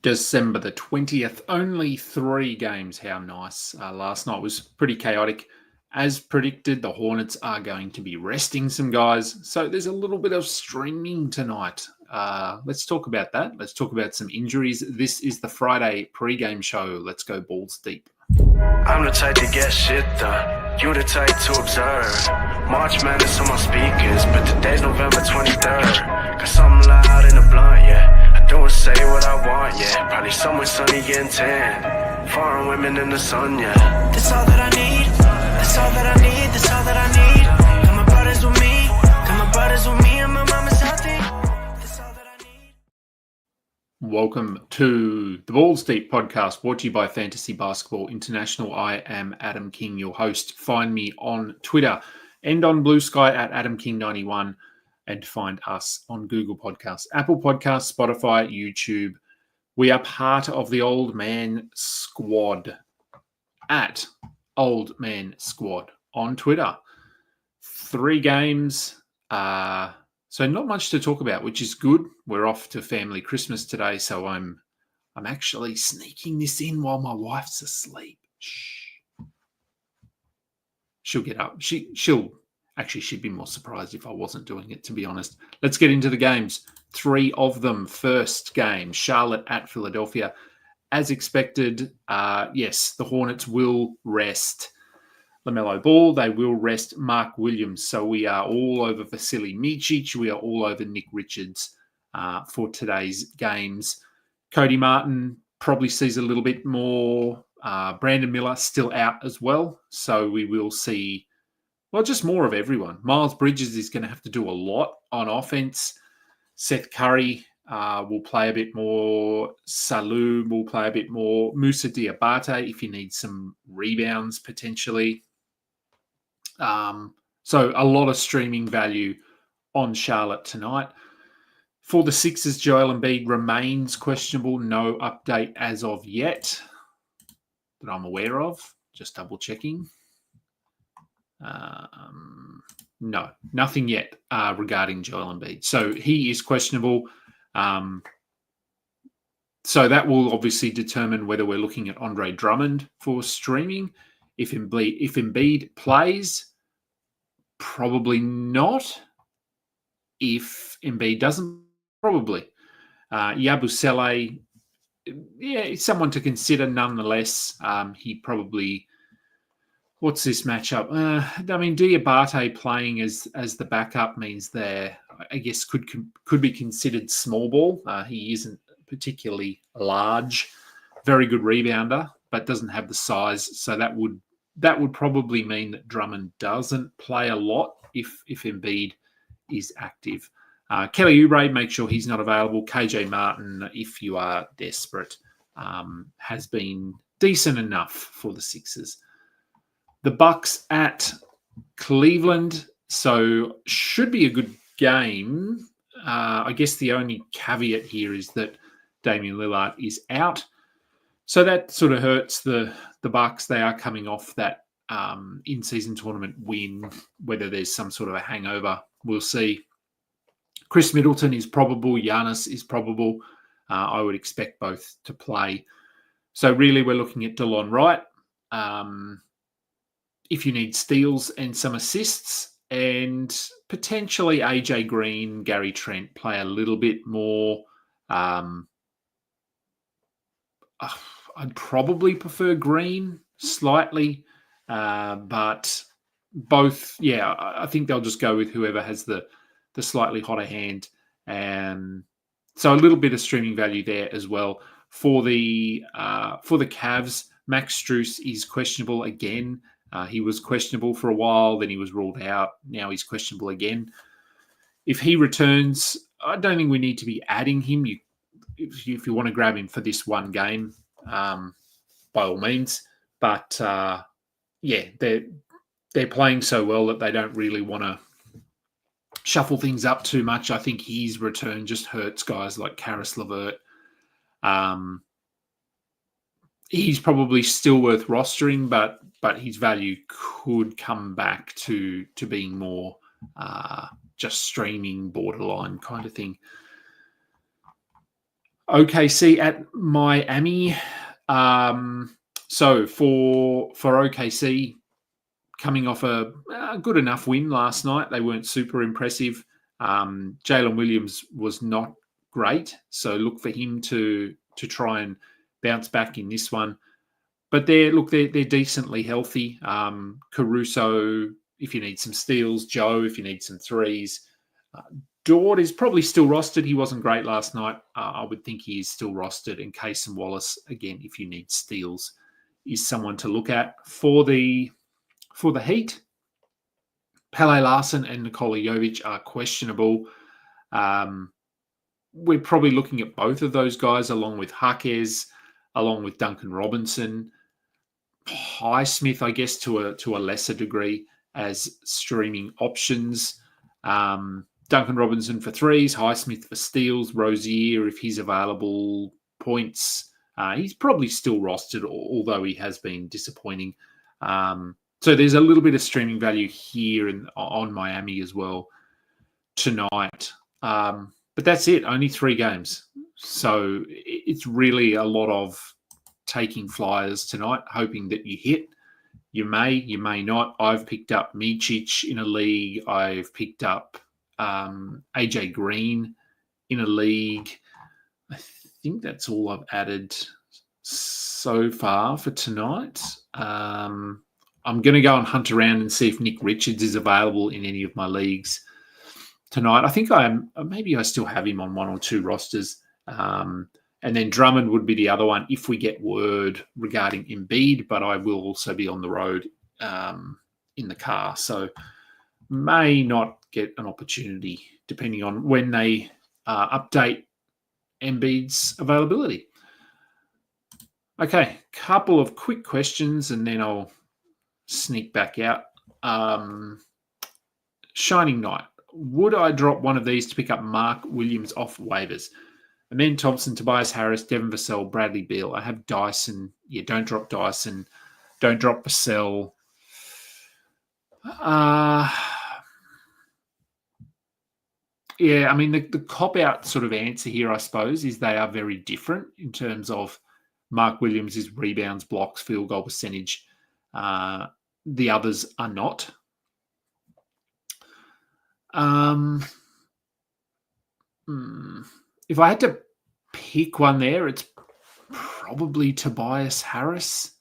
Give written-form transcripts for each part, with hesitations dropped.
December the 20th. Only 3 games. How nice. Last night was pretty chaotic. As predicted, the Hornets are going to be resting some guys. So there's a little bit of streaming tonight. Let's talk about that. Let's talk about some injuries. This is the Friday pre-game show. Let's go balls deep. I'm the type to get shit done. You the type to observe. March Madness on my speakers, but today's November 23rd. Got something loud in the blunt, yeah. I don't say what I want, yeah. Probably somewhere sunny getting tan. Foreign women in the sun, yeah. That's all that I need. That's all that I need. That's all that I need. Got my brothers with me. Got my brothers with me, and my mama's healthy. That's all that I need. Welcome to the Balls Deep podcast, brought to you by Fantasy Basketball International. I am Adam King, your host. Find me on Twitter and on Blue Sky at AdamKing91, and find us on Google Podcasts, Apple Podcasts, Spotify, YouTube. We are part of the Old Man Squad at Old Man Squad on Twitter. 3 games. So not much to talk about, which is good. We're off to family Christmas today, so I'm actually sneaking this in while my wife's asleep. Shh. She'll get up. She'd be more surprised if I wasn't doing it, to be honest. Let's get into the games. 3 of them. First game, Charlotte at Philadelphia. As expected, yes, the Hornets will rest LaMelo Ball. They will rest Mark Williams. So we are all over Vasily Micic. We are all over Nick Richards for today's games. Cody Martin probably sees a little bit more. Brandon Miller still out as well. So we will see, well, just more of everyone. Miles Bridges is going to have to do a lot on offense. Seth Curry will play a bit more. Salou will play a bit more. Moussa Diabate if you need some rebounds potentially. So a lot of streaming value on Charlotte tonight. For the Sixers, Joel Embiid remains questionable. No update as of yet that I'm aware of. Just double checking. No, nothing yet regarding Joel Embiid. So he is questionable. So that will obviously determine whether we're looking at Andre Drummond for streaming. If Embiid plays, probably not. If Embiid doesn't, probably. Yabusele, yeah, it's someone to consider nonetheless. He probably... What's this matchup? Diabate playing as the backup means there, I guess, could be considered small ball. He isn't particularly large, very good rebounder, but doesn't have the size. So that would probably mean that Drummond doesn't play a lot if Embiid is active. Kelly Oubre, make sure he's not available. KJ Martin, if you are desperate, has been decent enough for the Sixers. The Bucks at Cleveland, so should be a good game. I guess the only caveat here is that Damian Lillard is out. So that sort of hurts the Bucks. They are coming off that in-season tournament win. Whether there's some sort of a hangover, we'll see. Chris Middleton is probable. Giannis is probable. I would expect both to play. So really we're looking at DeLon Wright. If you need steals and some assists, and potentially AJ Green, Gary Trent play a little bit more. I'd probably prefer Green slightly, but both, yeah, I think they'll just go with whoever has the slightly hotter hand. So a little bit of streaming value there as well. For the Cavs, Max Strus is questionable again. He was questionable for a while, then he was ruled out. Now he's questionable again. If he returns, I don't think we need to be adding him. If you want to grab him for this one game, by all means. But yeah, they're playing so well that they don't really want to shuffle things up too much. I think his return just hurts guys like Karis LeVert. He's probably still worth rostering, but his value could come back to being more just streaming borderline kind of thing. OKC at Miami. So for OKC, coming off a good enough win last night, they weren't super impressive. Jalen Williams was not great, so look for him to try and bounce back in this one. But they're decently healthy. Caruso, if you need some steals, Joe, if you need some threes. Dort is probably still rostered. He wasn't great last night. I would think he is still rostered. And Case Wallace, again, if you need steals, is someone to look at. For the Heat, Pele Larson and Nikola Jovic are questionable. We're probably looking at both of those guys along with Jaquez, along with Duncan Robinson. Highsmith, I guess, to a lesser degree as streaming options. Duncan Robinson for threes, Highsmith for steals, Rozier, if he's available, points. He's probably still rostered, although he has been disappointing. So there's a little bit of streaming value here on Miami as well tonight. But that's it, only 3 games. So it's really a lot of taking flyers tonight, hoping that you hit. You may not. I've picked up Micic in a league. I've picked up AJ Green in a league. I think that's all I've added so far for tonight. I'm going to go and hunt around and see if Nick Richards is available in any of my leagues tonight. I think maybe I still have him on 1 or 2 rosters. And then Drummond would be the other one if we get word regarding Embiid, but I will also be on the road in the car. So may not get an opportunity depending on when they update Embiid's availability. Okay, couple of quick questions and then I'll sneak back out. Shining Knight. Would I drop one of these to pick up Mark Williams off waivers? Amen Thompson, Tobias Harris, Devin Vassell, Bradley Beal. I have Dyson. Yeah, don't drop Dyson. Don't drop Vassell. Yeah, I mean, the cop-out sort of answer here, I suppose, is they are very different in terms of Mark Williams' rebounds, blocks, field goal percentage. The others are not. If I had to pick one there, it's probably Tobias Harris.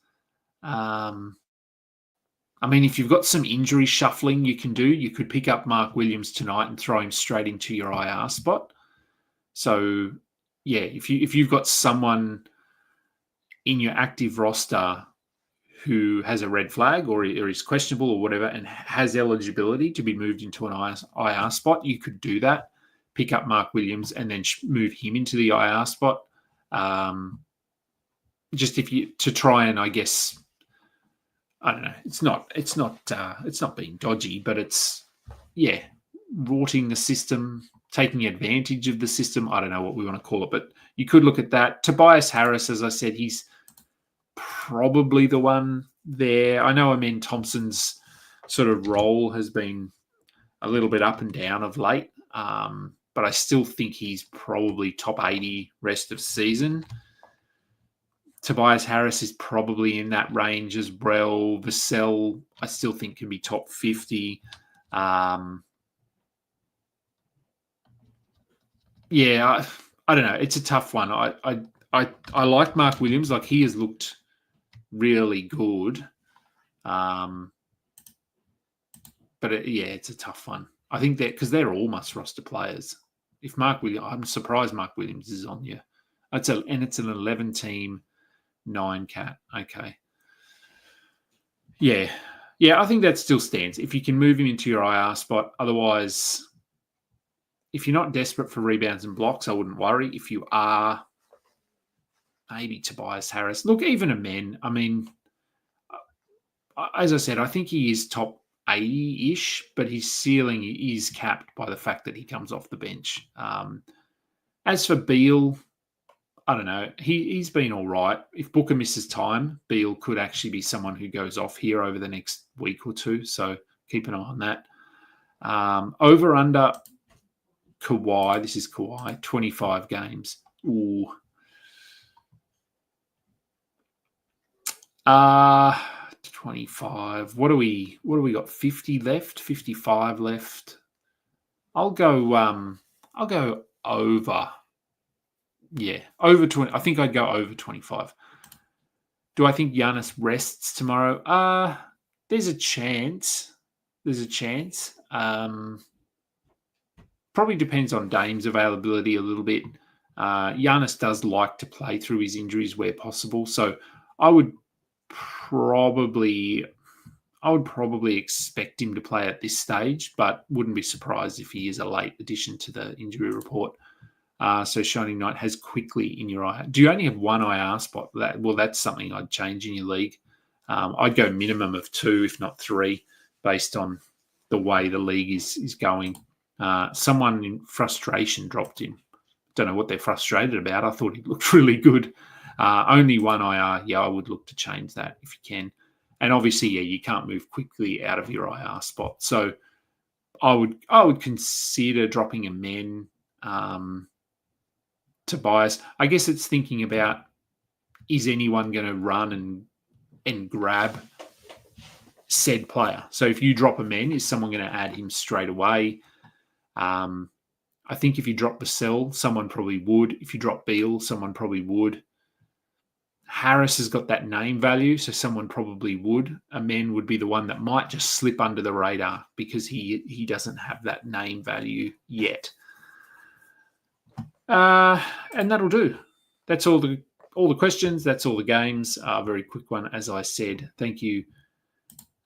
I mean, if you've got some injury shuffling you could pick up Mark Williams tonight and throw him straight into your IR spot. So, yeah, if you've got someone in your active roster who has a red flag or is questionable or whatever and has eligibility to be moved into an IR spot, you could do that. Pick up Mark Williams and then move him into the IR spot. Just to try and, I guess, I don't know. It's not being dodgy, but it's rorting the system, taking advantage of the system. I don't know what we want to call it, but you could look at that. Tobias Harris, as I said, he's probably the one there. I know Amen Thompson's sort of role has been a little bit up and down of late, but I still think he's probably top 80 rest of season. Tobias Harris is probably in that range as well. Vassell, I still think can be top 50. I don't know. It's a tough one. I like Mark Williams. Like, he has looked really good. But it's a tough one. I think that because they're all must roster players. I'm surprised Mark Williams is on you. It's an 11 team 9 cat. Okay. Yeah, I think that still stands. If you can move him into your IR spot, otherwise, if you're not desperate for rebounds and blocks, I wouldn't worry. If you are, maybe Tobias Harris. Look, even Amen. I mean, as I said, I think he is top 80-ish, but his ceiling is capped by the fact that he comes off the bench. As for Beal, I don't know. He's been all right. If Booker misses time, Beal could actually be someone who goes off here over the next week or two. So keep an eye on that. Over under Kawhi. This is Kawhi. 25 games. Ooh, 25. What do we got? 50 left, 55 left. I'll go over. Yeah, over 20. I think I'd go over 25. Do I think Giannis rests tomorrow? There's a chance. Probably depends on Dame's availability a little bit. Giannis does like to play through his injuries where possible, so I would probably expect him to play at this stage, but wouldn't be surprised if he is a late addition to the injury report. So Shining Knight has quickly in your eye. Do you only have one IR spot? That's something I'd change in your league. I'd go minimum of 2, if not 3, based on the way the league is going. Someone in frustration dropped him. Don't know what they're frustrated about. I thought he looked really good. Only one IR. Yeah, I would look to change that if you can. And obviously, yeah, you can't move quickly out of your IR spot. So I would consider dropping a men. Tobias, I guess it's thinking about, is anyone going to run and grab said player? So if you drop a men, is someone going to add him straight away? I think if you drop Vassell, someone probably would. If you drop Beal, someone probably would. Harris has got that name value, so someone probably would. A men would be the one that might just slip under the radar because he doesn't have that name value yet. And that'll do. That's all the questions. That's all the games. A very quick one, as I said. Thank you,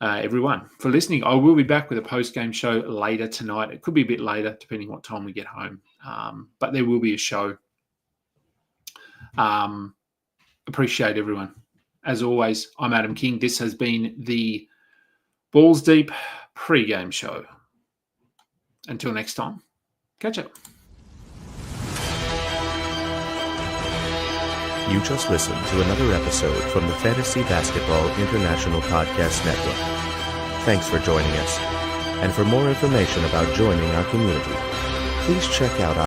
everyone, for listening. I will be back with a post-game show later tonight. It could be a bit later, depending what time we get home. But there will be a show. Appreciate everyone. As always, I'm Adam King. This has been the Balls Deep pre-game show. Until next time, catch up. You just listened to another episode from the Fantasy Basketball International Podcast Network. Thanks for joining us. And for more information about joining our community, please check out our